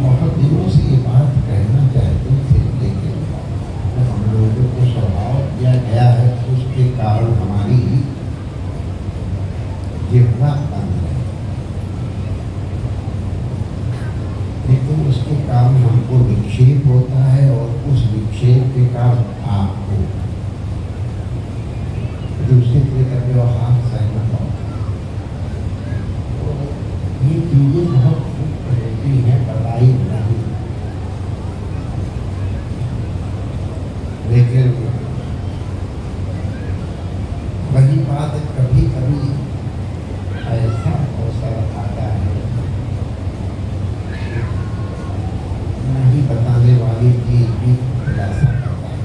हम बहुत दिनों से ये बात कहना चाहते थे, लेकिन हम लोगों को स्वभाव दिया गया है, उसके कारण हमारी जिह्वा बंद है। लेकिन उसके कारण हमको विक्षेप होता है, और उस विक्षेप के कारण आपको दूसरे का व्यवहार सहमत होता है। तो ये चीजें बहुत होती हैं, बताई नहीं, लेकिन वही बात कभी कभी ऐसा अवसर आता है, नहीं बताने वाली चीज भी खुलासा करता है।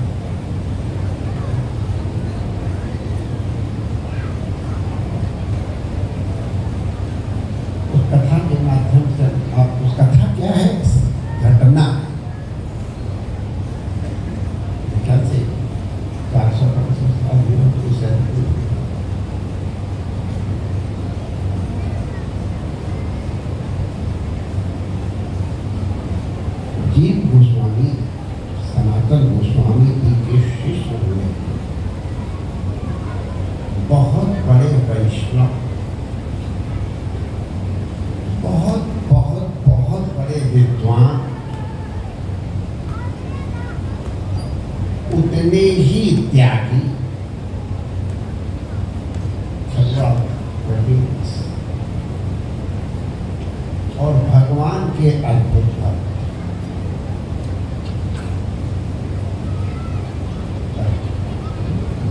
उस कथा के माध्यम से आप, उस कथा क्या है, घटना ख्याल से 400-500 साल जीव गोस्वामी, सनातन गोस्वामी जी के शिष्य हुए, बहुत बड़े वैष्णव, बहुत बहुत बहुत बड़े विद्वान, उतने ही त्यागी, और भगवान के अद्भुत भक्त।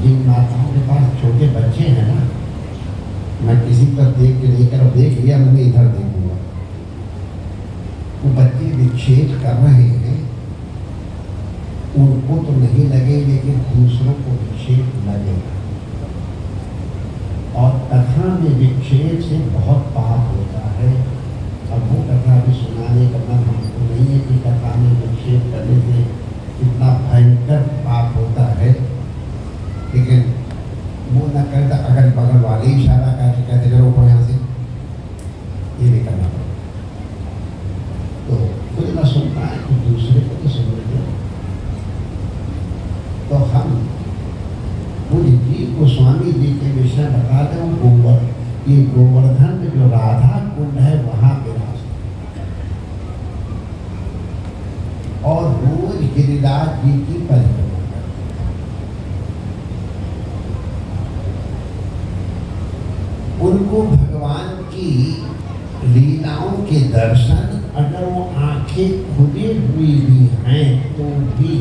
जिन माताओं के पास छोटे बच्चे हैं ना, मैं किसी पर देख के नहीं कर, देख लिया मैंने, इधर देखूंगा, वो बच्चे विक्षेप कर रहे हैं, उनको तो नहीं लगे, लेकिन दूसरों को विक्षेप लगेगा। और कथा में विक्षेप से बहुत पाप होता है। अब वो कथा भी सुनाने का मन हमको नहीं है कि कथा में विक्षेप करने से कितना भयंकर पाप होता है, लेकिन वो न करता, अगल बगल वाले इशारा करके कहते चलो ऊपर यहाँ से, ये नहीं करना पड़ता। तो खुद न सुनना है तो दूसरे को तो सुन लेते। तो हम पूरी जीव गोस्वामी जी के विषय बता दें। ये गोवर्धन में जो राधा कुंड है वहां पे रास्ता, और रोज गिरिराज जी की परिक्रमा करते हैं। उनको भगवान की लीलाओं के दर्शन, अगर वो आंखें खुली हुई भी हैं तो भी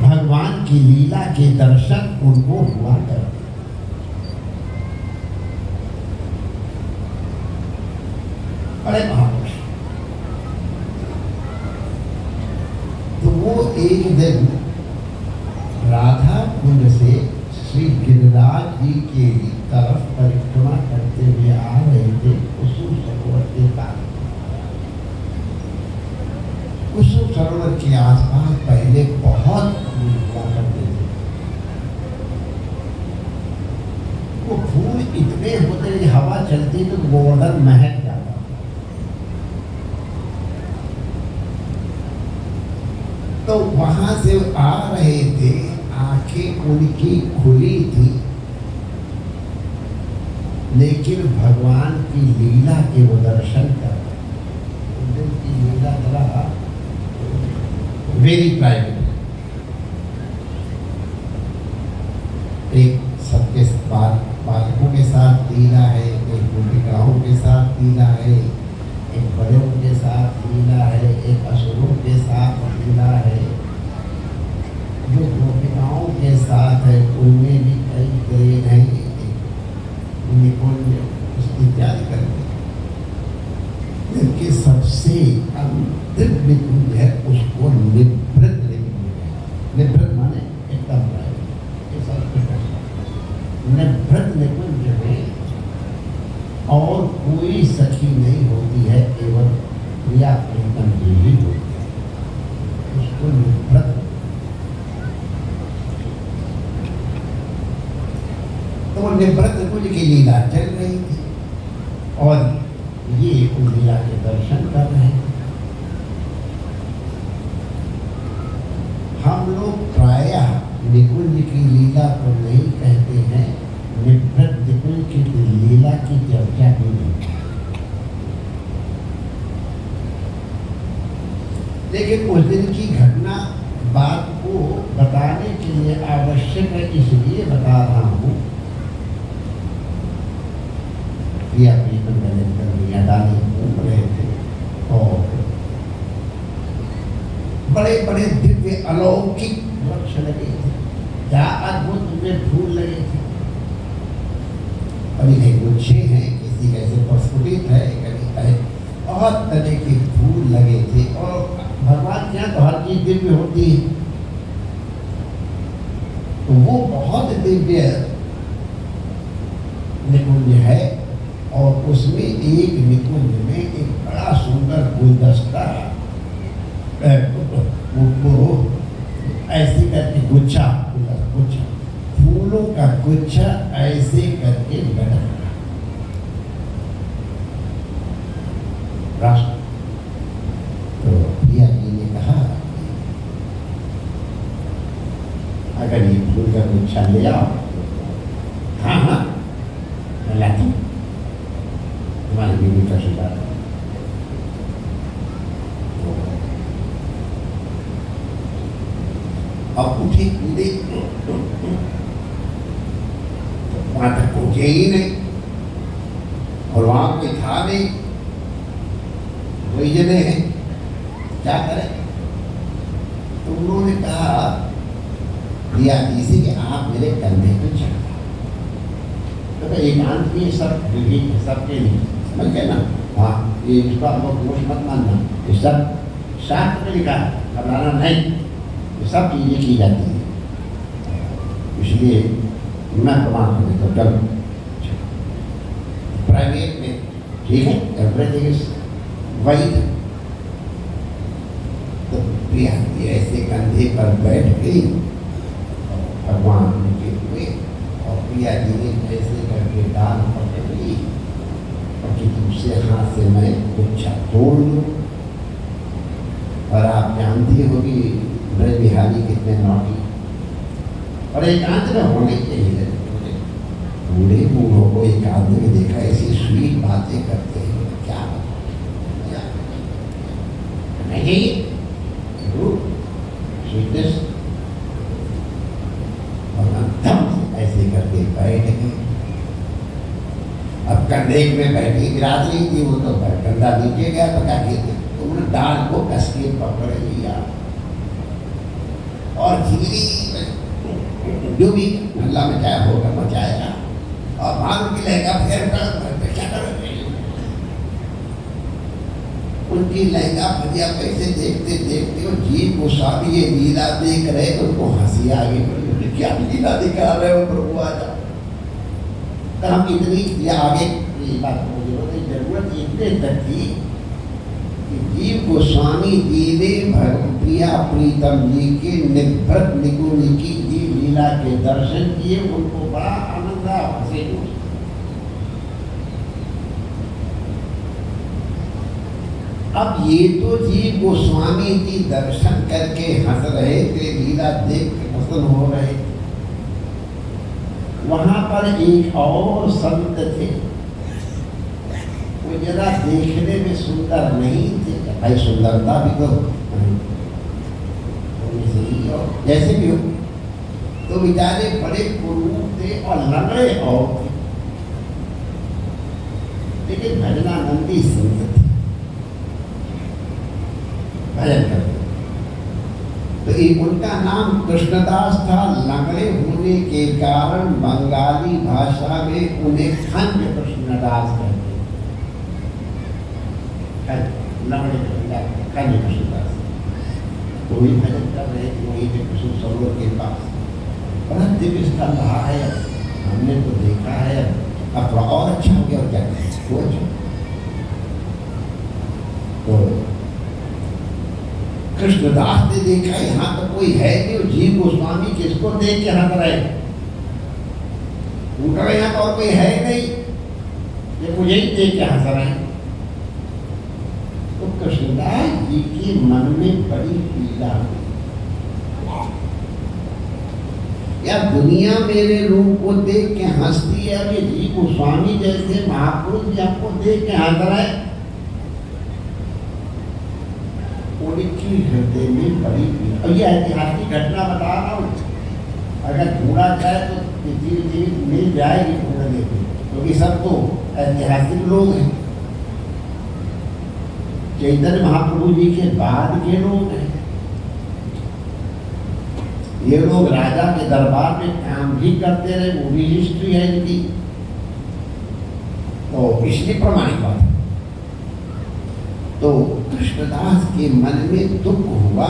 भगवान की लीला के दर्शन उनको हुआ करते। बड़े महापुरुष। तो वो एक दिन राधा कुंड से श्री गिरिराज जी के तरफ परिक्रमा करते हुए आ रहे थे, कुसुम सरोवर के पास। कुसुम सरोवर के आसपास पहले बहुत फूल हुआ करते थे। वो फूल इतने होते कि हवा चलती तो गोवर्धन महक जाता। तो वहां से आ रहे थे, आंखें उनकी खुली थी, लेकिन भगवान की लीला के वो दर्शन कर रहे। उनकी लीला जरा वेरी प्राइवेट, एक सबके बालकों के साथ लीला है, एक गोपिकाओं के साथ लीला है, एक बड़ों के साथ लीला है, एक असुरों के साथ लीला है। जो गोपिकाओं के साथ है उनमें भी कई ग्रेड हैं, निकुंज इत्यादि करके, लेकिन सबसे अंतिम निकुंज है उसको निभृत निकुंज है। निभृत माने एकदम निभृत निकुंज में और कोई सखी नहीं होती है, केवल प्रिया प्रीतम जी ही होती है, उसको निभृत। तो वो निभृत निकुंज की लीला चल रही थी। और ये उन लीला के दर्शन कर रहे हैं। हम लोग प्रायः निकुंज की लीला को नहीं कहते हैं, निवृत्त निकुंज की लीला की चर्चा भी नहीं। लेकिन उस दिन की घटना बात को बताने के लिए आवश्यक है, इसलिए बता रहा हूँ। प्रिया प्रीतम मियाँ डाली घूम रहे थे और बड़े बड़े दिव्य अलौकिक वृक्ष लगे थे, क्या अद्भुत उनमें फूल लगे थे। कभी कहीं गुच्छे हैं, किसी कैसे प्रस्फुटित है, कभी कहीं बहुत तरह के फूल लगे थे। और भगवान के यहाँ तो हर चीज दिव्य होती है, तो वो बहुत दिव्य निकुंज है। और उसमें एक निकुंज में एक बड़ा सुंदर गुलदस्ता ऐसे करके गुच्छा फूलों का गुच्छा ऐसे करके लटका राष्ट्र। तो प्रिया जी ने कहा, अगर ये फूल का गुच्छा ले आओ। हाँ हाँ मैं लाती हूँ, हमारी बीवी का शिकार। अब उठी कूदे, वहां तक पहुंचे ही नहीं और वहां कोई था नहीं, वही जने हैं, क्या करें। तो उन्होंने कहा प्रिया जी से कि आप मेरे कंधे पे चढ़। तो एकांत में सब विभिन्न सबके लिए समझ गए ना। हाँ, ये इसका लोग दोष मत मानना, ये सब शास्त्र में लिखा है, घबराना नहीं, ये सब चीजें की जाती है। इसलिए मैं प्रमाण कर देता हूँ, चलो प्राइवेट में ठीक है, एवरीथिंग इज वाइड। तो प्रिया जी ऐसे कंधे पर बैठ गई, भगवान उनके हुए और प्रिया जी ने ऐसे करके डाल पकड़ ली और कि दूसरे हाथ से मैं गुच्छा तोड़ लूँ। और आप जानती हो कि ब्रज बिहारी कितने नौटी और एकांत में होने चाहिए। बूढ़े बूढ़ों को एकांत में देखा ऐसी स्वीट बातें करते हैं, क्या नहीं स्वीटनेस। और एकदम से ऐसे करके बैठ गए। अब कंधे में बैठी बिरादरी थी, वो तो कंधा नीचे गया तो क्या कहते, तो उन्होंने डाल को कस के पकड़ लिया और धीरे जो भी हल्ला मचाया होगा मचाया और मालूम की लहंगा फेर क्या करोगे। उनकी लहंगा फरिया कैसे देखते देखते और जीव गोस्वामी ये लीला देख रहे तो उनको हंसी आ गई। क्या लीला दिखा रहे हो प्रभु, आ जाओ। तो हम इतनी आगे ये बात जरूरत इतने तक थी कि जीव गोस्वामी जी ने प्रिया प्रीतम जी के निवृत्त निकुंज की लीला के दर्शन किए, उनको बड़ा आनंद आया, हंसे। अब ये तो जीव गोस्वामी जी दर्शन करके हंस रहे थे, लीला देख के प्रसन्न हो रहे थे। वहां पर एक और संत थे, वो जरा देखने में सुंदर नहीं थे। भाई सुंदरता भी तो जैसे भी हो, तो बेचारे बड़े कुरूप थे और लंगड़े और थे, लेकिन भजनानंदी संत थे, भजन करते। तो एक उनका नाम कृष्णदास था। लंगड़े होने के कारण बंगाली भाषा में उन्हें खंड कृष्णदास कहते हैं। लंगड़े खंड कृष्णदास तो वही भजन कर रहे थे, वही थे कृष्ण सरोवर के पास। बड़ा दिव्य स्थल रहा है, हमने तो देखा है। अब थोड़ा और अच्छा हो गया और क्या अच्छा। तो कृष्णदास ने देखा यहाँ तो कोई है नहीं, जीव गोस्वामी किसको देख के हंस रहे, उनका यहाँ तो और कोई है नहीं। ये मुझे ही देख के हंस रहे हैं। तो कृष्णदास जी के मन में बड़ी पीड़ा हुई, या दुनिया मेरे रूप को देख के हंसती है, अभी जी गोस्वामी जैसे महापुरुष जी आपको देख के हंस रहे हैं। उनकी हृदय में बड़ी पीड़ा। और ये ऐतिहासिक घटना बता रहा हूँ, अगर ढूंढा जाए तो धीरे मिल जाएगी ढूंढने की, क्योंकि सब तो ऐतिहासिक लोग हैं, चैतन्य महाप्रभु जी के बाद के लोग हैं। ये लोग राजा के दरबार में काम भी करते रहे, वो भी हिस्ट्री है इनकी, तो इसलिए प्रमाणित बात है। तो कृष्णदास के मन में दुख हुआ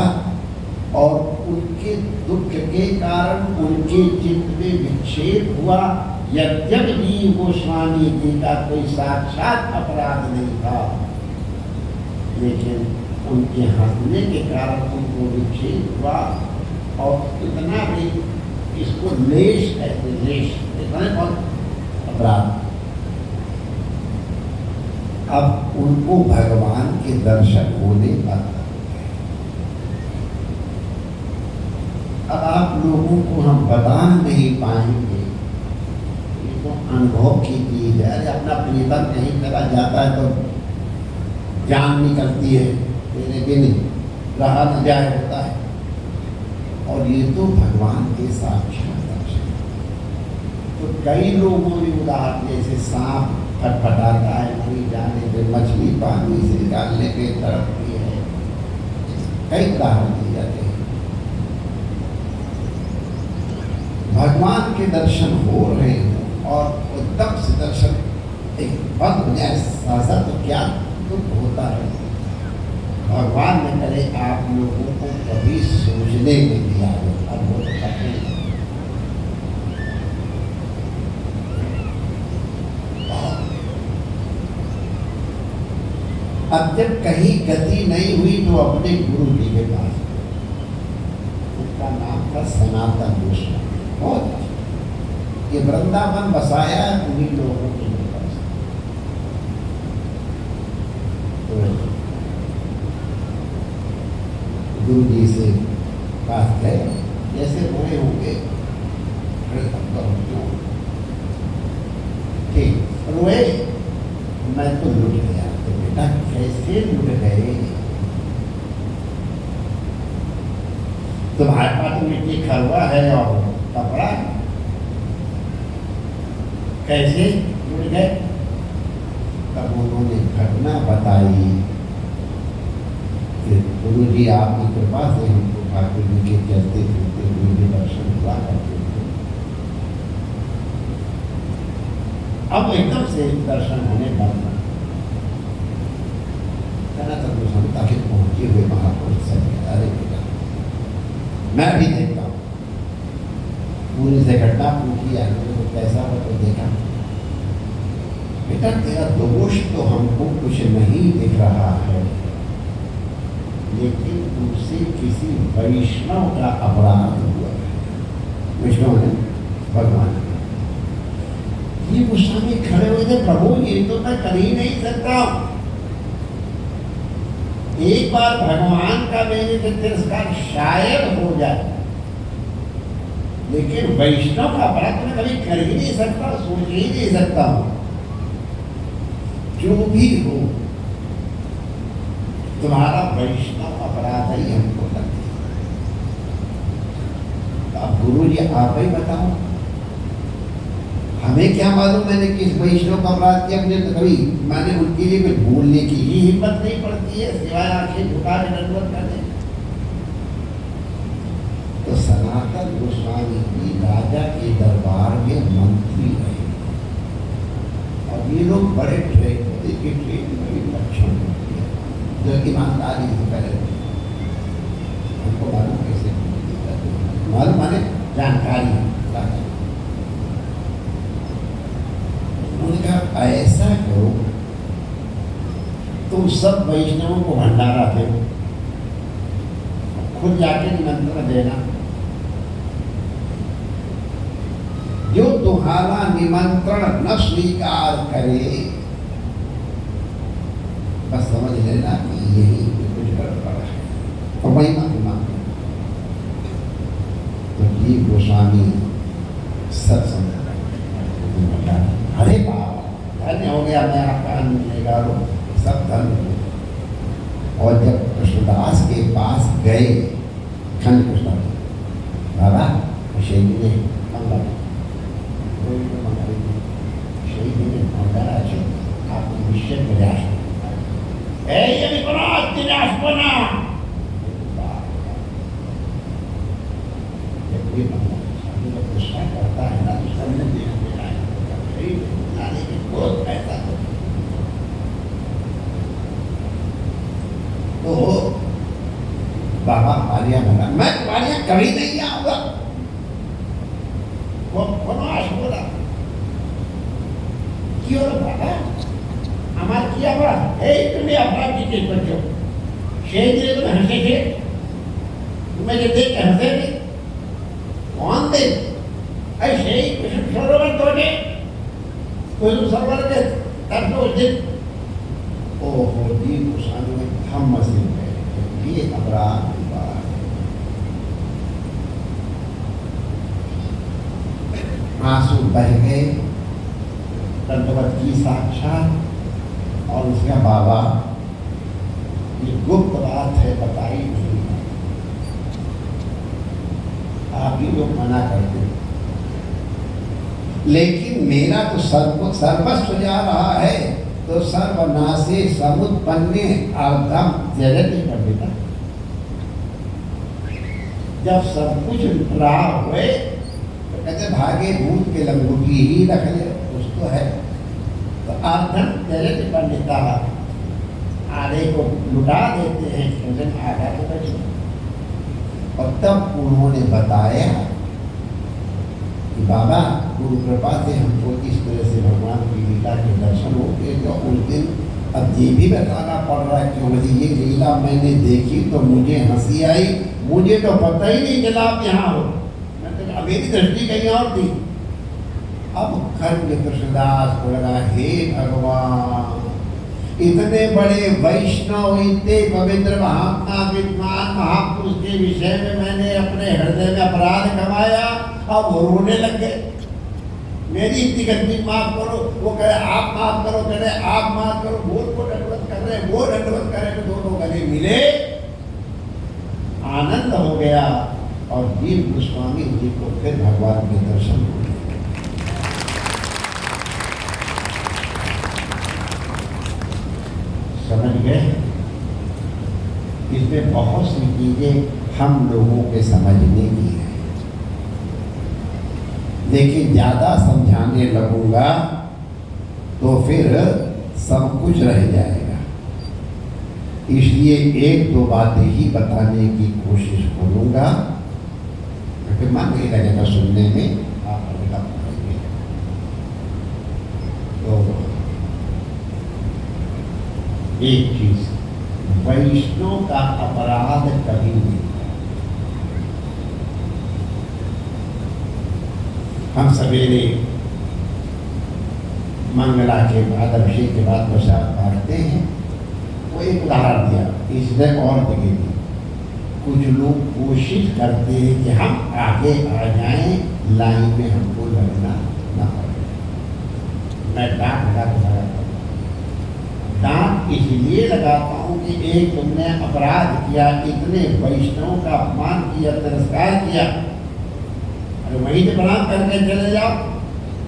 और उनके दुख के कारण उनके चित्त में विक्षेप हुआ। यद्यपि जीव गोस्वामी जी का कोई साक्षात अपराध नहीं था, लेकिन उनके हंसने के कारण उनको विक्षेप हुआ। और इतना भी, इसको लेश कहते, लेश बहुत अपराध। अब उनको भगवान के दर्शन होने पर, अब आप लोगों को हम बता नहीं पाएंगे, ये तो अनुभव की चीज है। अपना प्रीतम कहीं चला जाता है तो जान निकलती है, मेरे बिन रहा न जाए होता है। और ये तो भगवान के साक्षात दर्शन। तो कई लोगों ने उदाहरण, जैसे सांप फटफटाता है नहीं जाने पे, मछली पानी से निकालने पे तड़पती है, कई उदाहरण दिए जाते हैं। भगवान के दर्शन हो रहे हैं और एकदम से दर्शन एक बंद हो जाए सासा, तो क्या दुख होता है। भगवान ने करे आप लोगों को कभी सोचने में दिया हो, अब वो अब जब कहीं गति नहीं हुई तो अपने गुरु जी के पास, उसका नाम था सनातन गोस्वामी, बहुत ये वृंदावन बसाया उन्हीं लोगों के पास। तो गुरु जी से बात गए, जैसे रोए होंगे, ठीक रोए, मैं तो लुट गया। तो बेटा कैसे लुट गए? तुम्हारे पास मिट्टी खरवा है और कपड़ा, कैसे लुट गए? तब उन्होंने घटना बताई। गुरु जी आपकी कृपा से हमको ठाकुर जी के चलते फिरते हुए भी दर्शन हुआ करते थे। अब एकदम से दर्शन होने बंद, सनातन क्षमता के पहुंचे हुए महापुरुष से, अरे बेटा मैं भी देखता हूँ। पूरी से घटना पूछी, तो कैसा हो? तो देखा बेटा तेरा दोष तो हमको कुछ नहीं दिख रहा है, लेकिन उनसे किसी वैष्णव का अपराध हुआ। वैष्णव है भगवान। ये गोस्वामी खड़े हुए थे, प्रभु ये तो मैं कर ही नहीं सकता। एक बार भगवान का मेरे से तिरस्कार शायद हो जाए, लेकिन वैष्णव का अपराध मैं कभी कर ही नहीं सकता, सोच ही नहीं सकता हूं। जो भी हो, तुम्हारा वैष्णव अपराध ही हमको लगता है। अब गुरु जी आप ही बताओ, हमें क्या मालूम मैंने किस वैष्णव का अपराध किया? हमने तो कभी, मैंने उनके लिए कुछ बोलने की ही हिम्मत नहीं पड़ती है, सिवाय आंखें झुका के दंडवत करने। तो सनातन गोस्वामी जी राजा के दरबार में मंत्री रहे, और ये लोग बड़े ट्रेन के ट्रेन में लक्षण होती है, जो ईमानदारी से पहले हमको मालूम कैसे मालूम, माने जानकारी। उन्होंने कहा ऐसा करो, तुम सब वैष्णवों को भंडारा दो, खुद जाके निमंत्रण देना, जो तुम्हारा निमंत्रण न स्वीकार करे, बस समझ लेना कि यही कुछ गड़बड़ है, तो वही माफी मांगे। तो जीव गोस्वामी सत्संग, अरे बाबा धन्य हो गया, मैं आपका अन्न लेगा, सब धन्य। और जब कृष्णदास के पास गए, खंड कृष्णदास, बाबा शहीद ने मंगा, शहीद ने मंगा, आपको निश्चय प्रयास निराश बना, कृष्णा करता है ना, तो सबने देखा ऐसा तो बाबा मारिया बोला, मैं तुम्हारे यहाँ कभी नहीं आऊंगा। वो बनवास बोला, क्यों बाबा हमारे किया बड़ा है, तुम्हें अपराध की चीज बच्चों शेर जी तुम्हें हंसे थे, तुम्हें जो देख के हंसे थे, कौन दे ऐसे ही कुछ सरोवर तोड़े, कुछ सरोवर के तब तो उस दिन ओहो जी गोस्वामी में थम मसीह है, ये अपराध की बात है। आंसू बह गए, दंडवत की साक्षात, और उसका बाबा ये गुप्त बात है, बताई नहीं है, आप ही लोग मना करते, लेकिन मेरा तो सर्वस्व जा रहा है, तो सर्वनाशे समुत्पन्ने अर्धम जगति पंडिता। जब सब कुछ रहा हुए तो कहते भागे भूत के लंगूटी ही रख ले, कुछ तो है, तो अर्धम जगति पंडिता, आधे को लुटा देते हैं, लेकिन आधा तो बचे। और तब उन्होंने बताया कि बाबा गुरु कृपा से हमको इस तरह से भगवान की लीला के दर्शन हो गए, तो उस दिन अब ये भी बताना पड़ रहा है कि मुझे ये लीला मैंने देखी तो मुझे हंसी आई, मुझे तो पता ही नहीं चला आप यहाँ हो, मैं तो मेरी दृष्टि कहीं और थी। अब खंड कृष्णदास को लगा, हे भगवान इतने बड़े वैष्णव, इतने पवित्र महात्मा विद्वान महापुरुष के विषय में मैंने अपने हृदय में अपराध कमाया, अब वो रोने लग गए, मेरी इतनी गलती माफ करो, वो कहे आप माफ करो, कह रहे आप माफ करो, वो दंडवत कर रहे, वो दंडवत कर रहे, दोनों गले मिले, आनंद हो गया, और जीव गोस्वामी जी को फिर भगवान के दर्शन हो गए। समझ गए? इसमें बहुत सी चीजें हम लोगों के समझने की है, लेकिन ज्यादा समझाने लगूंगा तो फिर सब कुछ रह जाएगा, इसलिए एक दो बातें ही बताने की कोशिश करूंगा, क्योंकि मन नहीं लगेगा सुनने में, आप पढ़ेंगे। तो एक चीज, वैष्णव का अपराध कभी नहीं, हम सवेरे मंगला के बाद अभिषेक के बाद प्रसाद बांटते हैं, वो एक उदाहरण दिया, इसने और जगह दी, कुछ लोग कोशिश करते हैं कि हम आगे आ जाएं, लाइन में हमको लगना ना पड़े। मैं डांट इसलिए लगाता हूँ कि एक तुमने अपराध किया, इतने वैष्णव का अपमान किया, तिरस्कार किया, अरे वहीं से प्रणाम करके चले जाओ,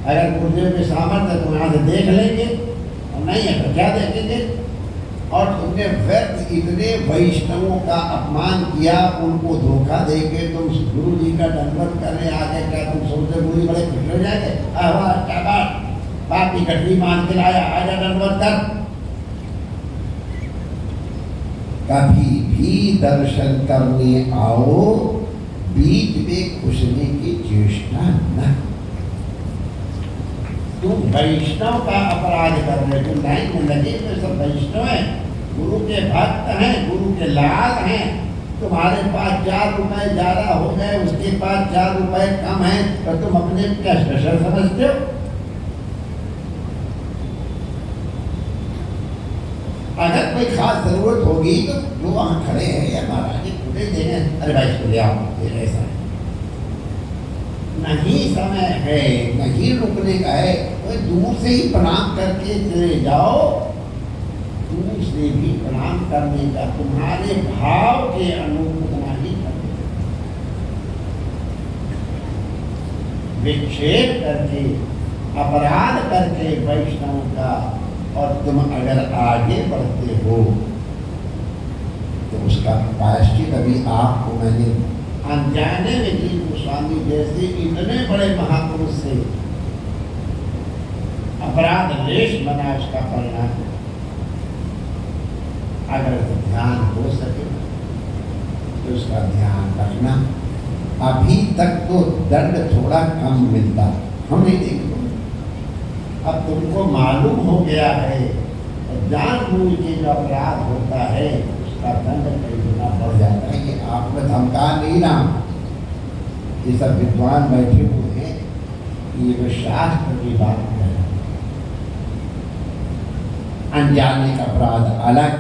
अगर गुरुदेव के सामर्थ्य तो यहाँ से देख लेंगे, और नहीं है तो क्या देखेंगे। और तुमने व्यर्थ इतने वैष्णवों का अपमान किया, उनको धोखा देके तुम गुरु जी का दंडवत करने आगे, क्या तुम सोचते गुरु जी बड़े खुश हो जाएंगे, क्या बात की कटरी मान के लाया, आजा दंडवत कर। कभी भी दर्शन करने आओ, बीच में घुसने की चेष्टा न, तुम वैष्णव का अपराध कर रहे, तुम लाइन में लगे हुए सब वैष्णव हैं, गुरु के भक्त हैं, गुरु के लाल हैं, तुम्हारे पास 4 रुपए ज्यादा हो गए, उसके पास 4 रुपए कम है, तो तुम अपने क्या स्पेशल समझते हो? अगर कोई खास जरूरत होगी तो जो वहां खड़े हैं या महाराज जी खुदे देंगे, अरे भाई इसको ले आओ, ये ऐसा है। नहीं समय है, नहीं रुकने का है, कोई दूर से ही प्रणाम करके चले जाओ। दूर से भी प्रणाम करने का तुम्हारे भाव के अनुरूप नहीं करने, विक्षेप करके अपराध करके वैष्णव का, और तुम अगर आगे बढ़ते हो तो उसका प्रायश्चित अभी आपको मैंने अनजाने में जी गोस्वामी जैसे इतने बड़े महापुरुष से अपराध लेश बना, उसका परिणाम अगर ध्यान हो सके तो उसका ध्यान रखना। अभी तक तो दंड थोड़ा कम मिलता, हम नहीं देख, अब तुमको मालूम हो गया है, जानबूझ के जो अपराध होता है उसका दंड कई गुना बढ़ जाता है। ये आपको धमका नहीं रहा, ये सब विद्वान बैठे हुए हैं, ये जो शास्त्र की बात है। अनजाने का अपराध अलग,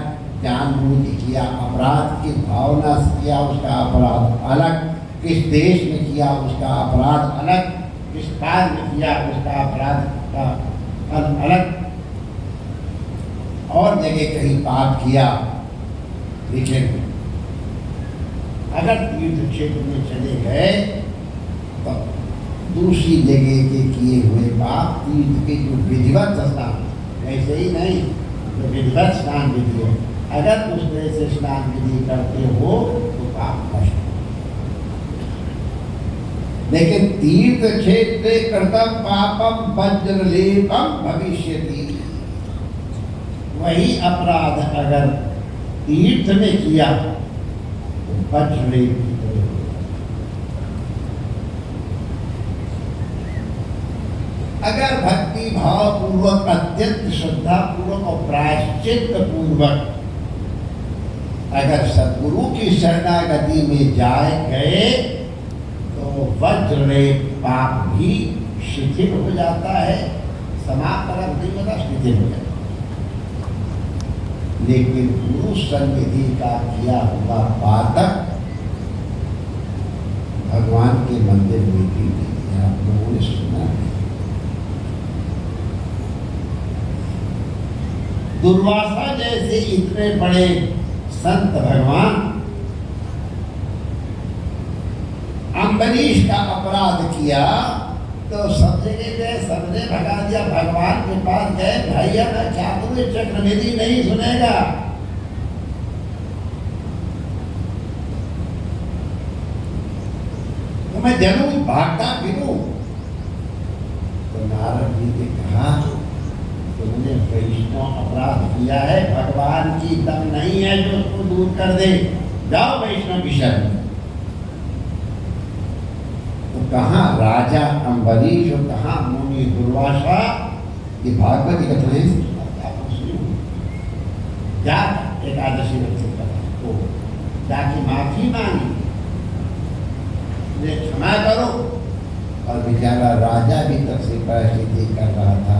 जानबूझ किया अपराध की भावना से किया उसका अपराध अलग, किस देश में किया उसका अपराध अलग, किस काल में किया उसका अपराध का अलग, और जगह कहीं पाप किया। लेकिन अगर तीर्थ क्षेत्र में चले गए तो दूसरी जगह के किए हुए पाप तीर्थ के जो विधिवत स्नान, ऐसे ही नहीं तो विधिवत स्नान विधि है, अगर उस तरह से स्नान विधि करते हो तो पाप नष्ट। लेकिन तीर्थ क्षेत्र कृतम पापम वज्रलेपम भविष्यति, वही अपराध अगर तीर्थ में किया तो वज्रलेप की तरह। अगर भक्ति भाव पूर्वक, अत्यंत श्रद्धा पूर्वक और प्रायश्चित पूर्वक अगर सद्गुरु की शरणागति में जाए गए तो वज्रलेप पाप भी शिथिल हो जाता है, समाप्त नहीं होता, शिथिल हो जाता है। लेकिन गुरु सन्निधि का किया हुआ पातक भगवान के मंदिर में भी आप लोगों ने सुना है। दुर्वासा जैसे इतने बड़े संत भगवान अम्बरीश का अपराध किया तो सब जगह गए, सबने भगा दिया, भगवान के पास गए, भैया मैं क्या करूं, चक्रनिधि नहीं सुनेगा। तो मैं जरूर भागता फिरूं। तो नारद जी ने कहा तुमने वैष्णव अपराध किया है, भगवान की दम नहीं है जो उसको दूर कर दे, जाओ वैष्णव की शरण। कहाँ राजा अम्बरीश और कहाँ मुनि दुर्वासा, ये भागवत की कथाएं जा एकादशी तो जाके माफी मांगी, क्षमा करो, और बेचारा राजा भी तक से प्रायश्चित कर रहा था।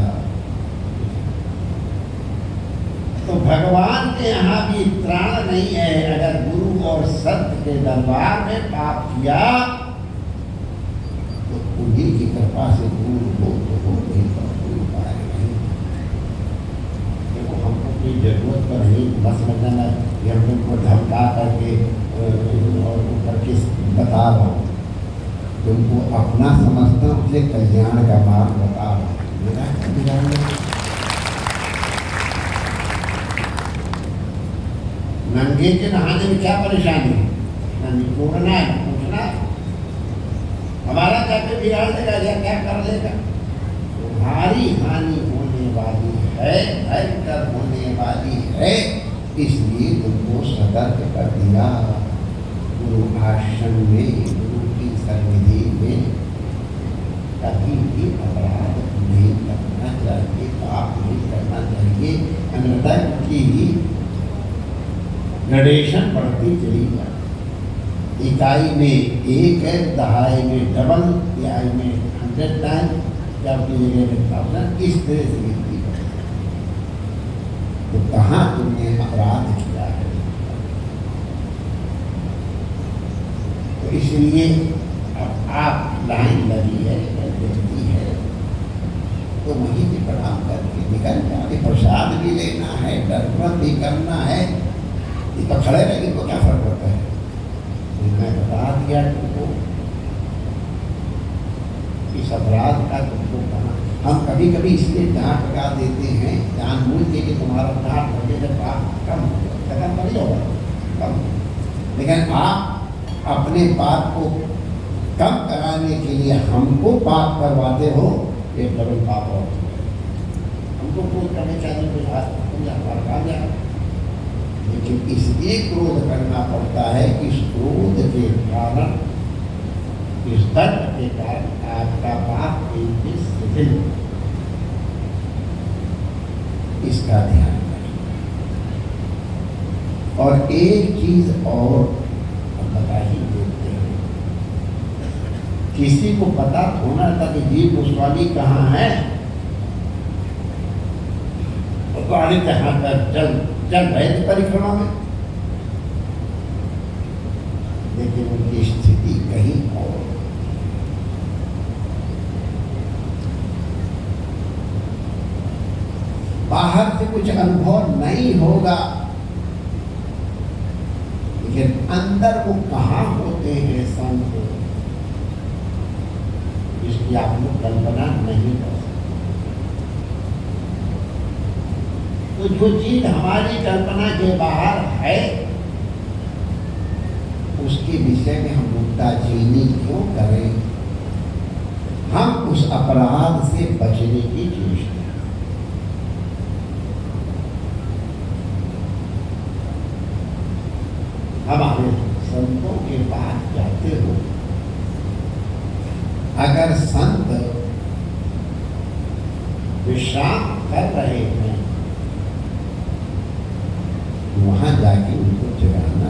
तो भगवान के यहाँ भी त्राण नहीं है। अगर गुरु और संत के दरबार में पाप किया तो उन्हीं की कृपा से दूर हो तो हो, नहीं तो कोई उपाय नहीं। देखो हमको कोई जरूरत पर नहीं बस समझना कि हम तुमको धमका करके और करके बता रहा हूँ, तुमको अपना समझता हूँ, उससे कल्याण का मार्ग बता रहा हूँ। मेरा कल्याण नंगे के नहाने में क्या परेशानी है? निचोड़ना है, पूछना हमारा जाके बिगाड़ देगा या क्या कर लेगा? तुम्हारी हानि होने वाली है, भयंकर होने वाली है, इसलिए तुमको सतर्क कर दिया। गुरु आश्रम में, गुरु की सन्निधि में कभी भी अपराध नहीं करना चाहिए, पाप नहीं करना चाहिए, अन्यथा की ग्रेडेशन बढ़ती चली जाए। इकाई में एक है, दहाई में डबल, तिहाई में 100 टाइम, जब की जगह में 1000, इस तरह से गिनती करें। तो कहाँ तुमने अपराध किया है? तो इसलिए अब आप लाइन लगी है, देखती है, तो वहीं भी प्रणाम करके निकल जाए। प्रसाद भी लेना है, दर्शन भी करना है, ये तो खड़े रहेंगे तो क्या फर्क पड़ता है? मैं बता दिया तुमको इस अपराध का, तुमको कहा हम कभी कभी इसलिए डांट लगा देते हैं, जानबूझ के कि तुम्हारा डांट लगे जब पाप कम खत्म नहीं होगा, कम। लेकिन आप अपने पाप को कम कराने के लिए हमको पाप करवाते हो, ये डबल पाप हो। हमको क्रोध करने चाहिए लेकिन इसलिए क्रोध करना पड़ता है कि इस क्रोध के कारण, इस दंड के कारण आपका पाप शिथिल, इसका ध्यान रखें। और एक चीज और हम बता ही देते हैं, किसी को पता होना था कि जीव गोस्वामी कहाँ है, तो आदित्य हाथ पर चल रहे थे परिक्रमा में, लेकिन उनकी स्थिति कहीं और। बाहर से कुछ अनुभव नहीं होगा, लेकिन अंदर वो कहाँ होते हैं संत, इसकी आप लोग कल्पना नहीं कर सकते। तो जो चीज हमारी कल्पना के बाहर है, उसके विषय में हम नुक्ताचीनी क्यों करें? हम उस अपराध से बचने की चेष्टा। हमारे संतों के पास जाते हो, अगर संत विश्राम कर रहे हैं, वहां जाके उनको जगाना,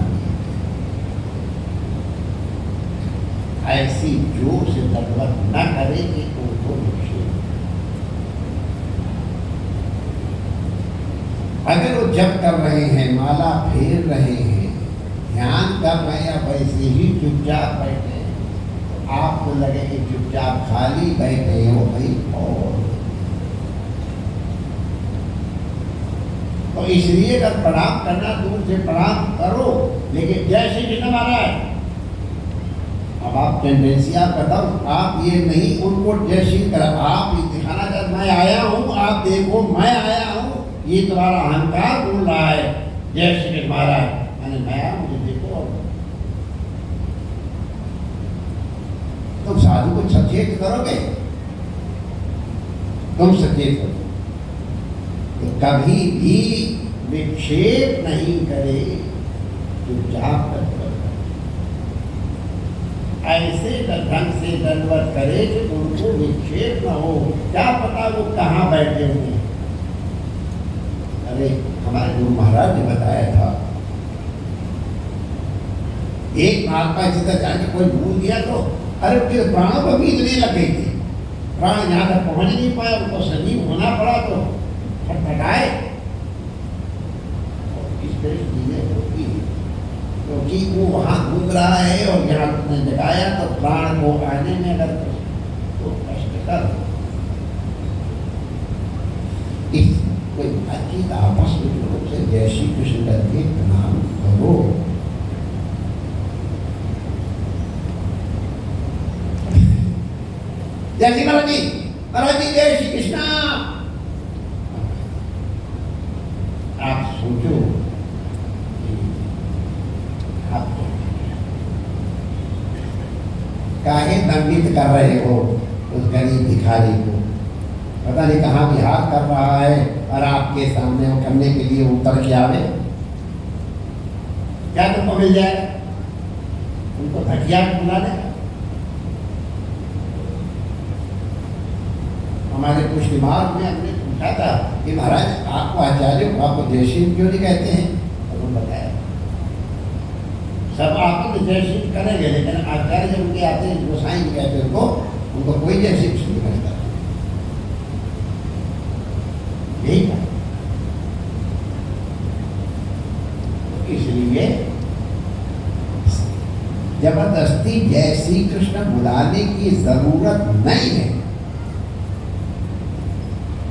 ऐसी जोर से दंडवत न करे कि उनको नुकसान। अगर वो जप कर रहे हैं, माला फेर रहे हैं, ध्यान कर रहे हैं, वैसे ही चुपचाप बैठे, तो आपको लगे कि चुपचाप खाली बैठे हो भाई, और तो इसलिए अगर प्रणाम करना, दूर से प्रणाम करो, लेकिन जय श्री कृष्ण महाराज। अब आप टेंडेंसी आप बताओ, आप ये नहीं उनको जय श्री कर, आप ये दिखाना चाहते मैं आया हूँ, आप देखो मैं आया हूँ, ये तुम्हारा अहंकार बोल रहा है जय श्री कृष्ण महाराज, मैंने मैं आया, मुझे देखो। तुम साधु को सचेत करोगे, तुम सचेत करो, कभी भी विक्षेप नहीं करे, चुपचाप कर ऐसे ढंग से दंडवत करे कि उनको विक्षेप न हो। क्या पता वो कहाँ बैठे हुए। अरे हमारे गुरु महाराज ने बताया था, एक महात्मा जितना जाके कोई भूल गया तो अरे उसके प्राणों को भी इतने लग गई थी, प्राण यहाँ तक पहुँच नहीं पाया, उनको सजीव होना पड़ा तो फटफटाए। और इस तरह की चीजें होती है, क्योंकि वो वहाँ घूम रहा है और यहाँ तुमने जगाया तो प्राण को आने में अगर तो कष्ट कर। इस कोई बातचीत आपस में लोग से जय श्री कृष्ण करके प्रणाम करो। जय श्री महाराज जी, महाराज जी जय श्री कृष्णा। आप सोचो आप काहे दंडित कर रहे हो उस गरीब भिखारी को, पता नहीं कहाँ विहार कर रहा है और आपके सामने वो करने के लिए उतर के आवे, क्या तुमको मिल जाएगा? उनको धकिया बुला देगा। हमारे कुछ दिमाग में हमने पूछा था कि महाराज आपको आचार्य आपको जय श्री क्यों नहीं कहते हैं, तो उन्होंने बताया सब आपस में जय श्री करेंगे, लेकिन आचार्य जब उनके आते हैं गोसाई जी कहते हैं उनको कोई जय श्री नहीं करता। यही था। इसलिए जबरदस्ती जय श्री कृष्ण बुलाने की जरूरत नहीं है।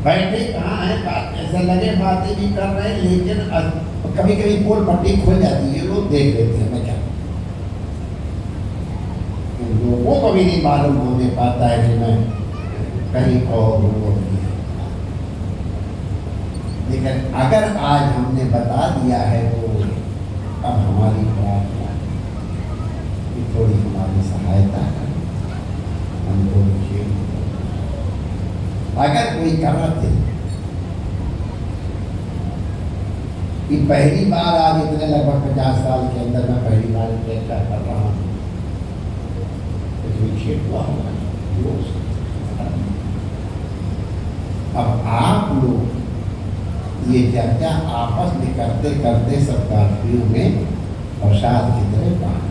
बैठे कहाँ है, बात ऐसा लगे बातें भी कर रहे हैं, लेकिन कभी कभी पोल पट्टी खुल जाती है, लोग देख लेते हैं। मैं क्या लोगों को भी नहीं मालूम होने पाता है कि मैं कहीं और हूँ। लेकिन अगर आज हमने बता दिया है तो अब हमारी प्रार्थना कि थोड़ी हमारी सहायता करें, हमको अगर कोई कराते कि पहली बार आज इतने लगभग 50 साल के अंदर मैं पहली बार चर्चा कर रहा हूँ, हुआ होगा। अब आप लोग ये चर्चा आपस में करते करते सब काफियों में प्रसाद की तरह बांट,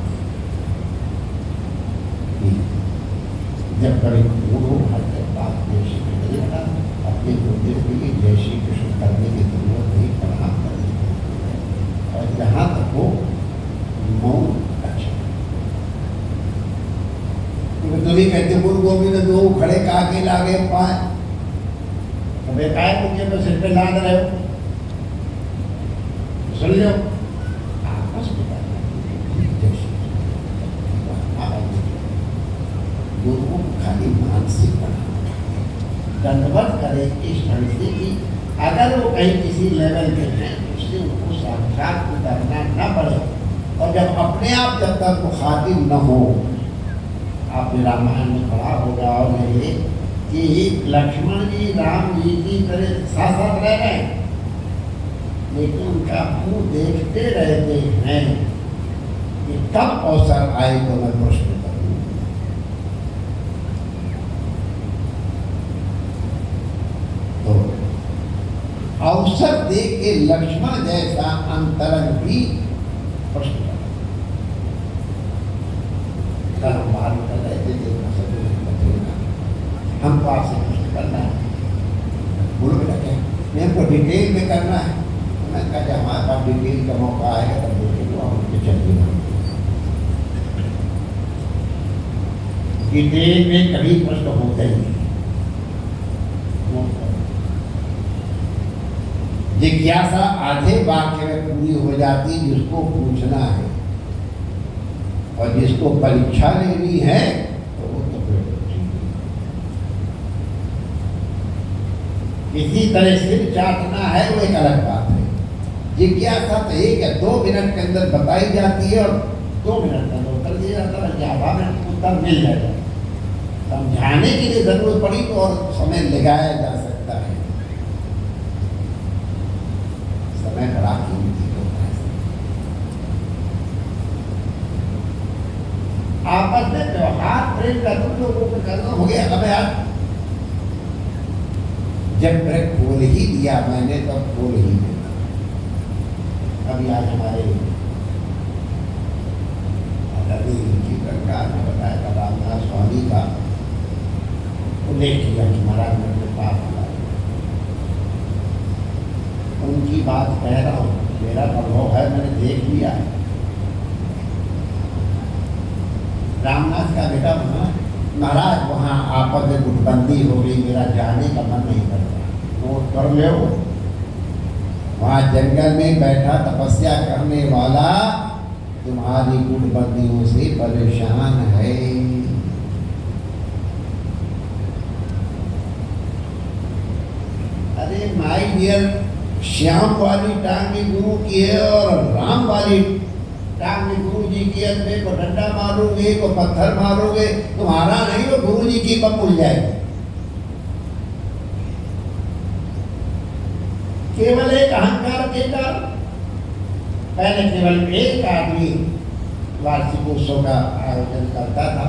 जब कभी पूर्व हर बात अपने गुरुदेव के लिए जय श्री कृष्ण करने की जरूरत नहीं, प्रणाम करने की। और जहाँ तक हो मौन अच्छा, तुम्हें कहते गुरु गोविंद दो खड़े का के लागे पाए, अबे काय मुझे तो सिर पे लाद रहे हो, सुन लो आपस में गुरु को खाली मानसिक बना दंडवत करे इस ढंग से कि अगर वो कहीं किसी लेवल पे हैं उससे उनको साक्षात उतरना न पड़े। और जब अपने आप जब तक मुखातिब न हो, आपने रामायण में पढ़ा होगा और ये कि लक्ष्मण जी राम जी की तरह साथ साथ रह रहे हैं, लेकिन उनका मुंह देखते रहते हैं कि कब अवसर आए तो मैं प्रश्न करूँ। तो अवसर दे के लक्ष्मण जैसा अंतरंग भी प्रश्न कर मालूम कर रहे थे हम तो आपसे प्रश्न करना है। बोलो बेटा क्या मेरे को डिटेल में करना है। मैं कहा जब हमारे पास डिटेल का मौका आएगा तब देखेंगे हम उनके चलते डिटेल में कभी प्रश्न होता ही नहीं। जिज्ञासा आधे वाक्य में पूरी हो जाती, जिसको पूछना है और जिसको परीक्षा लेनी है तो वो तो इसी तरह सिर चाटना है, वो एक अलग बात है। जिज्ञासा तो एक है 2 मिनट के अंदर बताई जाती है और 2 मिनट का उत्तर दिया जाता है, आधा मिनट उत्तर मिल जाएगा। समझाने के लिए जरूरत पड़ी तो और समय लगाया जा सकता है। समय बड़ा कीमती होता है। आपस में व्यवहार प्रेम का तुम लोगों को करना हो गया। अब यार जब ब्रेक खोल ही दिया मैंने तब खोल ही दिया। अभी आज हमारे की सरकार ने बताया था रामदास स्वामी का उल्लेख किया कि महाराज मेरे पास आया, उनकी बात कह रहा हूँ, मेरा अनुभव है, मैंने देख लिया। रामनाथ का बेटा महाराज वहाँ आपस में गुटबंदी हो गई, मेरा जाने का मन नहीं करता। नोट कर लो, वहाँ जंगल में बैठा तपस्या करने वाला तुम्हारी गुटबंदियों से परेशान है। अरे माय डियर, श्याम वाली टांग भी गुरु की है और राम वाली टांग भी गुरु जी की है। मेरे को डंडा मारोगे को पत्थर मारोगे, तुम्हारा नहीं वो गुरु जी की कब भूल जाएगी। केवल एक अहंकार के कारण पहले केवल एक आदमी वार्षिक उत्सव का आयोजन करता था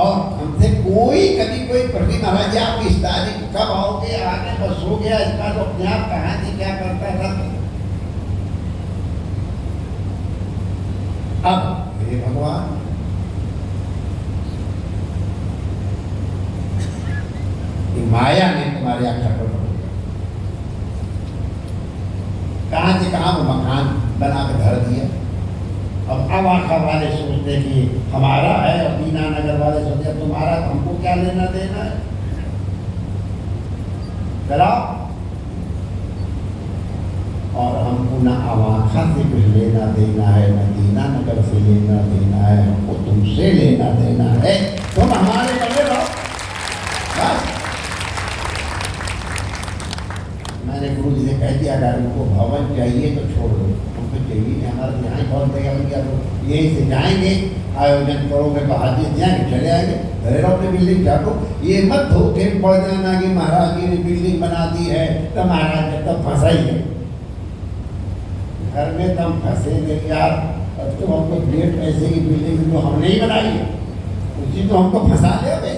और हमसे कोई कभी कोई प्रति महाराज आप इस तारीख कब आओगे, आगे बस हो गया, इसका तो अपने आप कहाँ थी क्या करता था। भगवान माया ने तुम्हारे आंखों पर कहां से कहां वो मकान बना के धर दिया। अब आखा वाले सोचते कि हमारा है और दीना नगर वाले सोचते तुम्हारा, तो हमको क्या लेना देना है। कराओ और हमको ना अवाखा से कुछ लेना देना है, न दीना नगर से लेना देना है, हमको तुमसे लेना देना है। तुम हमारे बने रहो बस। मैंने गुरु जी से कह दिया अगर उनको भवन चाहिए तो छोड़ दो, हमको चाहिए नहीं, हमारे यहाँ ही बहुत बढ़िया बन गया, तो यहीं से जाएंगे, आयोजन करोगे तो हाजिर जाएंगे, चले आएंगे, घरे रहो अपनी बिल्डिंग जाको। ये मत धोखे पड़ जाना कि महाराज जी ने बिल्डिंग बना दी है तो महाराज जब तक फंसा ही है घर में, तो हम फंसे नहीं यार। अब तो हमको डेढ़ पैसे की बिल्डिंग जो हमने ही बनाई है उसी तो हमको फंसा ले।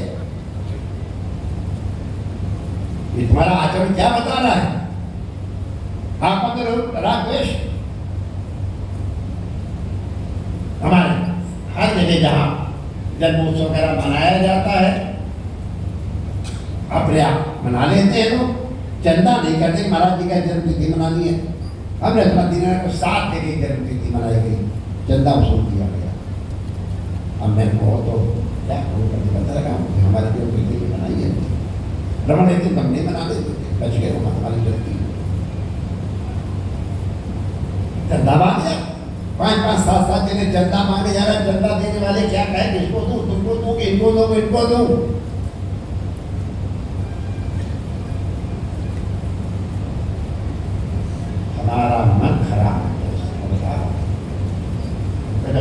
ये तुम्हारा आचरण क्या बता रहा है? आपत्ति रागद्वेष हमारे हर जगह जहां जन्मोत्सव वगैरह मनाया जाता है अपने आप मना लेते हैं लोग, चंदा नहीं करते। महाराज जी का जन्मतिथि मनानी है, हमने अपना दिन को 7 जगह जन्मतिथि मनाई गई, चंदा वसूल किया गया। अब मैं बहुत तो क्या पता लगा हमारे जन्मतिथि मनाई है, रमण लेते हम नहीं मना देते, बच गए वो हमारी गलती। चंदा मांगे 5-5, 7-7 जने चंदा मांगे जा रहा है। चंदा देने वाले क्या कहे, किसको दूं, तुमको दूं, इनको दो, इनको दूं। हमारा मन खराब है।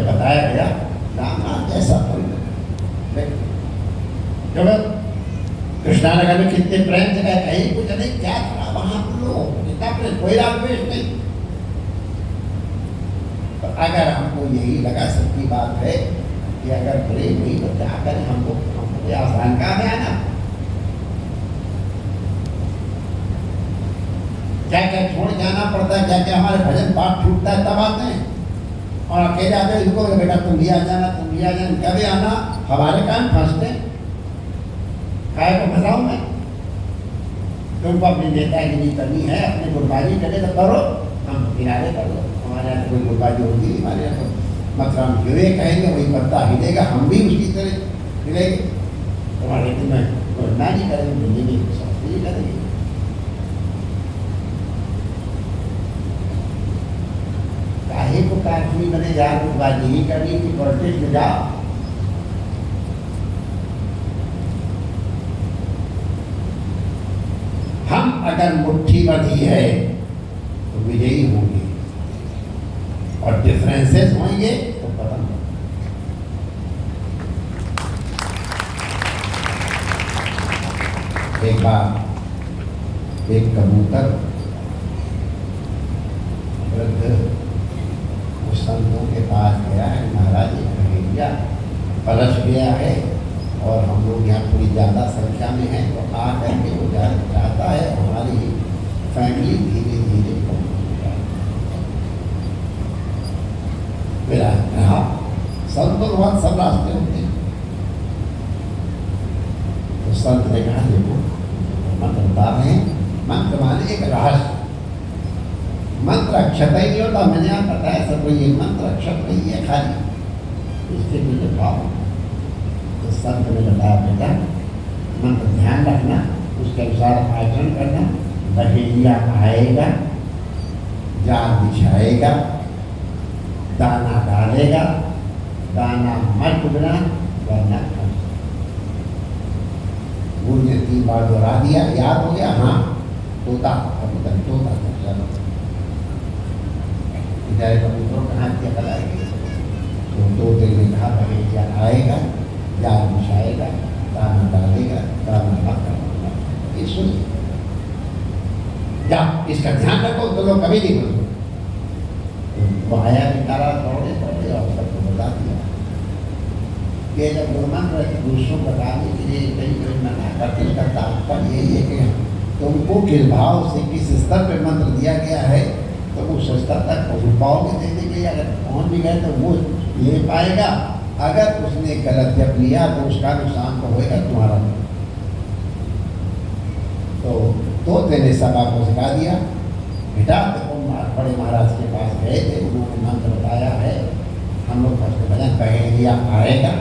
बताया गया रामनाथ जैसा जब कृष्णानगर में कितने प्रेम से गए, कहीं कुछ नहीं, क्या था वहां लोग इतना प्रेम, कोई रागद्वेष नहीं। तो अगर हमको यही लगा, सच्ची बात है कि अगर प्रेम नहीं तो क्या करें, हमको आसान काम है ना, क्या क्या छोड़ जाना पड़ता है, क्या क्या हमारे भजन पाठ छूटता है तब आते हैं। और अकेले आते इनको बेटा तुम भी आ जाना, तुम भी आ जाना, कभी आना हमारे काम फंसते काय को फंसाऊं मैं। तुमको अपनी नेतागिरी करनी है, अपनी गुटबाजी करे तो करो, हम किनारे कर लो। हमारे यहाँ कोई गुटबाजी होती है, हमारे यहाँ तो मतलब गिरे कहेंगे वही पत्ता हिलेगा, हम भी उसकी तरह हिलेंगे। तुम्हारे दिन में गुटना नहीं करेंगे, जिंदगी नहीं करेंगे। काहे को काफी बने यार, गुटबाजी ही करनी थी, पॉलिटिक्स में जाओ। हम अगर मुट्ठी बंधी है तो विजयी होंगे और डिफरेंसेस होंगे तो खत्म। एक बार एक कबूतर वृद्ध उस संतों के पास गया है, महाराज कहेंगे पलट गया है और हम लोग यहाँ थोड़ी ज़्यादा संख्या में हैं, तो आ करके वो चाहता है हमारी फैमिली धीरे धीरे मेरा हाँ संत तो बहुत सब रास्ते होते हैं। तो संत ने कहा देखो मंत्र बता रहे हैं, मंत्र माने एक रहस्य, मंत्र अक्षत ही नहीं होता। मैंने यहाँ बताया सब ये मंत्र अक्षत नहीं है खाली, इसके पीछे भाव। तो संत ने बताया बेटा मंत्र ध्यान रखना, उसके अनुसार आचरण करना। बहेलिया आएगा, जाल बिछाएगा, दाना डालेगा, दाना मत डूबना वरना। गुरु ने 3 बार दोहरा दिया, याद हो गया। हाँ तोता कबूतर, तोता चलो बेचारे कबूतरों कहाँ क्या कराएंगे। तो 2 दिन में कहा बहेलिया आएगा, जाल बिछाएगा, दाना डालेगा, दाना मत करना। ये सुनिए जा, इसका ध्यान रखो तो लोग कभी नहीं बोलो। वो आया निकाला दौड़े दौड़े और सबको बता दिया। ये जब गुरुमंत्र दूसरों बताने के लिए कहीं कहीं मना करते का तात्पर्य यही है कि तुमको किस भाव से किस स्तर पर मंत्र दिया गया है तो उस स्तर तक पहुँच पाओगे। देने के लिए अगर पहुँच भी गए तो वो ले पाएगा। अगर उसने गलत जब लिया तो उसका नुकसान तो होगा तुम्हारा। तो तेने सबा को सिखा दिया, बेटा देखो बड़े महाराज के पास गए थे, उन्होंने मंत्र बताया है, हम लोग फंस भजन पहेलिया आएगा,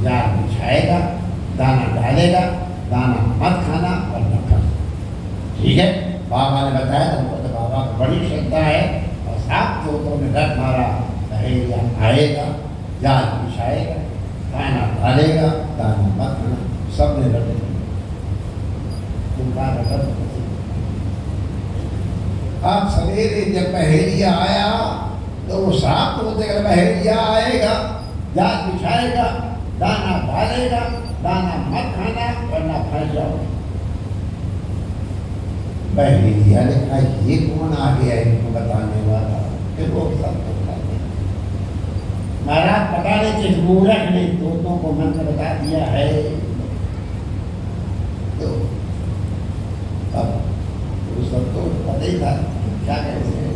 जाल बिछाएगा, दाना डालेगा, दाना मत खाना और न खाना। ठीक है, बाबा ने बताया तुमको, तो बाबा को बड़ी श्रद्धा है और साफ तो में रख मारा, पहेलिया आएगा, जाल बिछाएगा, दाना डालेगा, दाना मत खाना, सबने रख अब सवेरे जब पहेलिया आया तो वो साफ तो बोलते पहेलिया आएगा, जाल बिछाएगा, दाना डालेगा, दाना मत खाना वरना फंस जाओ। पहेलिया ने कहा ये कौन आ गया इनको बताने वाला, फिर वो सब महाराज पता नहीं किस मूर्ख ने तोतों को मंत्र बता दिया है। तो अब वो सब तो पता ही था क्या कहते हैं।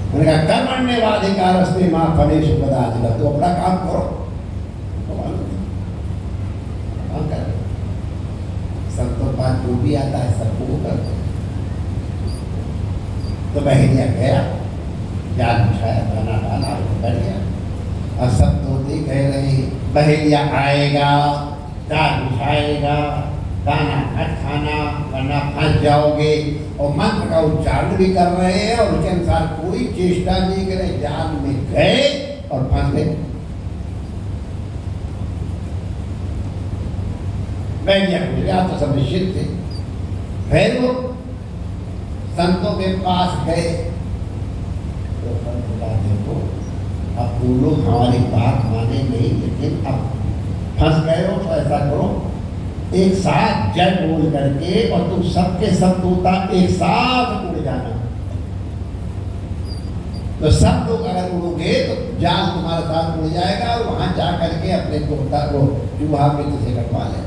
मैंने कहा कर्मण्य वाले का रस्ते माँ फलेश बता देगा, तो अपना काम करो, कर संतों पास जो भी आता है सबको वो करते। तो पहेलिया गया, जाल बिछाया, दाना डाला, कर गया। और सब तोते कह रहे पहेलिया आएगा, जाल बिछाएगा, दाना मत खाना वरना फंस जाओगे, और मंत्र का उच्चारण भी कर रहे हैं और उसके अनुसार कोई चेष्टा नहीं करे, जाल में गए और फंस गए। पहेलिया गुजरा तो सब निश्चित थे। फिर वो संतों के पास गए तो संत बोला देखो अब वो लोग हमारी बात माने नहीं, लेकिन अब फंस गए हो तो ऐसा करो एक साथ जय बोल करके और तुम सबके सब तोता एक साथ उड़ जाना। तो सब लोग अगर उड़ोगे तो जाल तुम्हारे साथ उड़ जाएगा और वहां जा करके अपने तोता को चूहा मित्र से कटवा ले।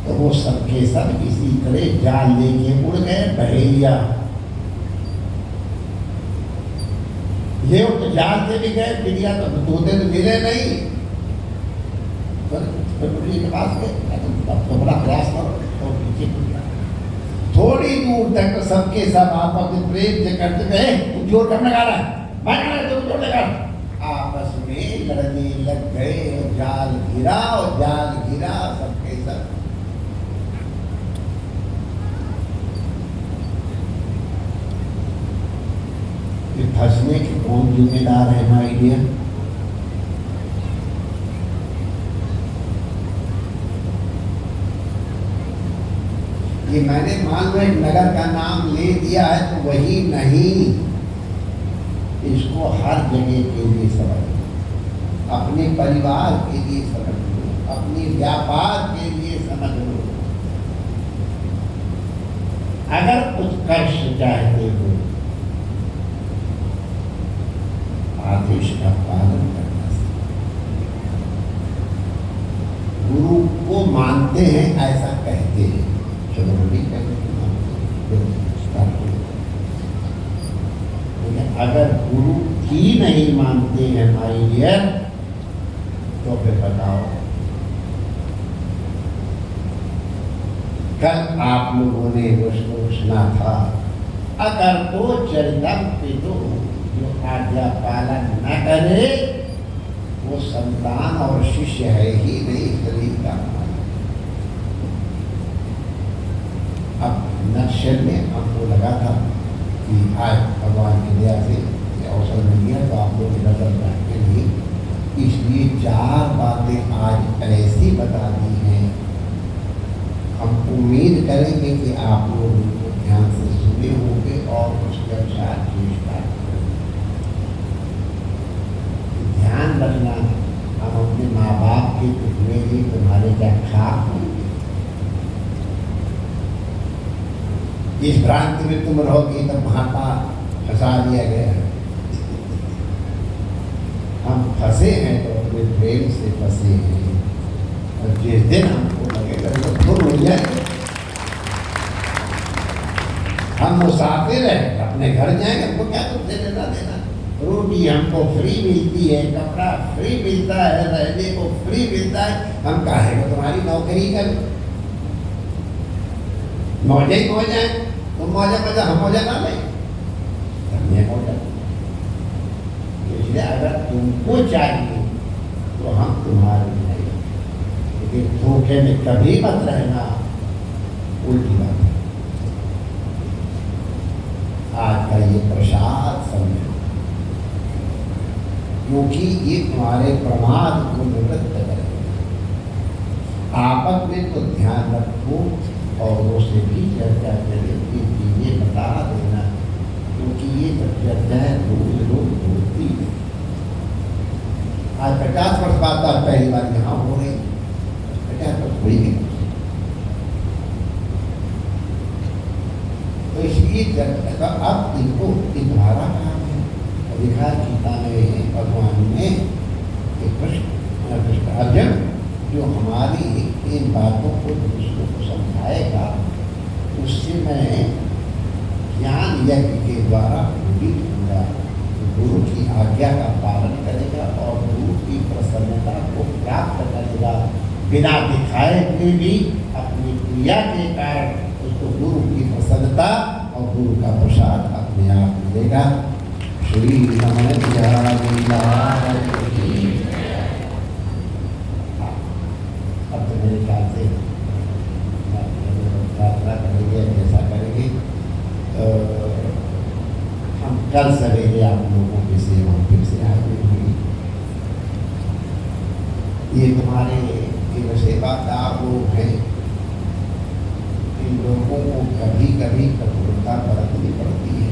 तो वो सबके सब इसी तरह जाल लेके उड़ गए। पहेलिया ये तो जाल से भी गए, चिड़िया तो तोते तो मिले नहीं। के पास गए तो बड़ा प्रयास करो तो पीछे थोड़ी दूर तक तो सबके सब आपस में प्रेम से करते गए। जोर कब लगा रहा है, जोर लगा, आपस में लड़ने लग गए और जाल गिरा सबके सब। फंसने के कौन जिम्मेदार है हमारी डियर? ये मैंने मान लो एक नगर का नाम ले दिया है तो वही नहीं, इसको हर जगह के लिए समझ लो, अपने परिवार के लिए समझ लो, अपने व्यापार के लिए समझ लो। अगर उत्कर्ष चाहते हो आदेश का पालन करना सीखो। गुरु को मानते हैं ऐसा कहते हैं, चलो नहीं कहते अगर गुरु ही नहीं मानते हैं माई डियर तो फिर बताओ। कल आप लोगों ने उसको सुना था, अगर तो चरितम पितु जो आज्ञा पालन न करे वो संतान और शिष्य है ही नहीं, शरीर का। अब नक्शल में हमको लगा था कि आज भगवान की दया से अवसर मिल गया तो आप लोग नजर रखने लिए, इसलिए 4 बातें आज ऐसी बता दी हैं। हम उम्मीद करेंगे कि आप लोग उनको ध्यान से सुने होंगे और उसके अनुसार चेष्टा करेंगे। ध्यान रखना, हम अपने माँ बाप के टुकड़े ही तुम्हारे क्या खाक होंगे। इस भ्रांति में तुम रहोगे तब महात्मा फंसा दिया गया है। हम फंसे हैं तो अपने प्रेम से फंसे हैं, और जिस दिन हमको लगेगा तो दूर हो जाएंगे। हम मुसाफिर हैं, अपने घर जाएंगे, हमको क्या तुमसे लेना देना। रोटी हमको फ्री मिलती है, कपड़ा फ्री मिलता है, रहने को फ्री मिलता है, हम काहे को तुम्हारी नौकरी करें? मौजे ही मौज है, तुम मौजा मौजा हम मौजा ना लें, हमने मौजा। इसलिए अगर तुमको चाहिए तो हम तुम्हारे नहीं, लेकिन धोखे में कभी मत रहना, उल्टी बात है। आज का ये प्रसाद समझो, क्योंकि ये तुम्हारे प्रमाद को निवृत्त करेगा। आपस में तो ध्यान रखो और उससे भी चर्चा करें कि चीजें बता देना, क्योंकि ये जब चर्चा है रोज रोज होती है। आज 50 वर्ष बाद पहली बार यहाँ हो रही, 50 वर्ष हुई नहीं, तो इसलिए जब अब इनको तुम्हारा काम है। लिखा गीता में भगवान ने एक कृष्ण अर्जुन जो हमारी इन बातों को दूसरों को समझाएगा, उससे मैं ज्ञान यज्ञ के द्वारा पूरी दूंगा। गुरु की आज्ञा का पालन करेगा और गुरु की प्रसन्नता को प्राप्त करेगा। बिना दिखाए हुए भी अपनी क्रिया के कारण उसको गुरु की प्रसन्नता और गुरु का प्रसाद अपने आप मिलेगा। श्री रमण अब तो मेरे ख्याल से प्रार्थना करेंगे, ऐसा करेंगे हम कल सवेरे आप लोगों की सेवा फिर से हाजिर होगी। ये तुम्हारे सेवादार लोग हैं, इन लोगों को कभी कभी कठोरता बरतनी पड़ती है।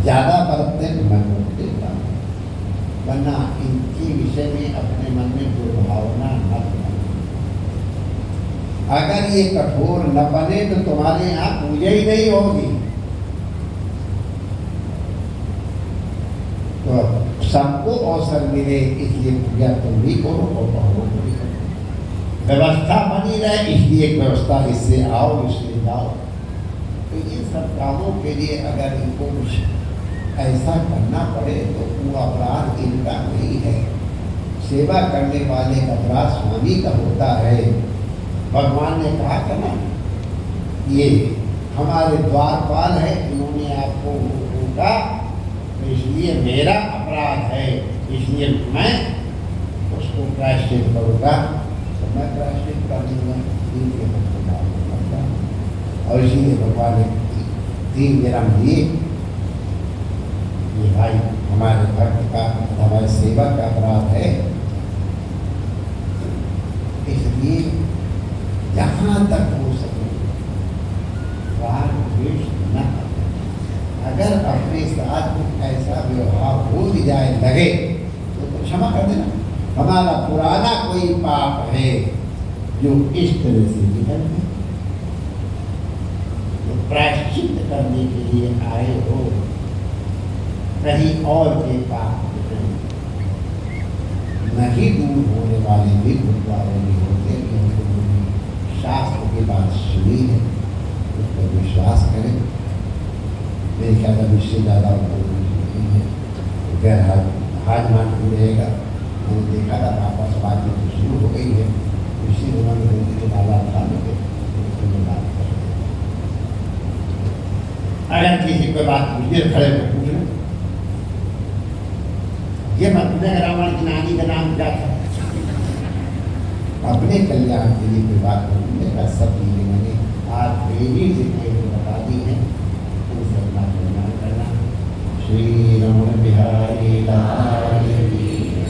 ज़्यादा बरतने तो मैं रोक देता हूँ, वरना इनके विषय में अपने मन में जो भावना न बने। अगर ये कठोर न बने तो तुम्हारे यहाँ पूजा ही नहीं होगी। तो सबको अवसर मिले, इसलिए पूजा तुम भी करो और बहुओं को भी करो। व्यवस्था बनी रहे, इसलिए एक व्यवस्था, इससे आओ इससे जाओ। तो इन सब कामों के लिए अगर इनको ऐसा करना पड़े तो वो अपराध इनका नहीं है। सेवा करने वाले का अपराध स्वामी का होता है। भगवान ने कहा था ना, ये हमारे द्वारपाल है, इन्होंने आपको रोका, तो इसलिए मेरा अपराध है, इसलिए मैं उसको प्रायश्चित करूँगा। तो मैं प्रायश्चित कर दूँगा, और इसीलिए भगवान ने 3 जन्म दिए। ये भाई हमारे भक्त का, हमारे सेवक का अपराध है, इसलिए जहाँ तक हो सके राग द्वेष न करें। अगर अपने साथ कुछ ऐसा व्यवहार हो भी जाए लगे तो क्षमा कर देना। हमारा पुराना कोई पाप है जो इस तरह से निकल गया, तो प्रायश्चित करने के लिए आए हो, कहीं और के पाप नहीं दूर होने वाले भी गुरुद्वारे में होते हैं। शास्त्र की बात सुनी है, उस पर विश्वास करें। मेरे ख्याल में इससे ज़्यादा नहीं है। गैर हाजमान भी रहेगा। मैंने देखा था वापस बात में शुरू हो गई है, इसी उन्होंने हिंदी के नाला उठा लगे बात कर। अगर किसी कोई बात पूछिए खड़े को पूछ लो। ये मत रावण की नानी का नाम क्या था? अपने कल्याण के लिए कोई बात करने का सब चीजें मैंने आज देवी से बता दी है। उस कल्याण करना। श्री रमण बिहार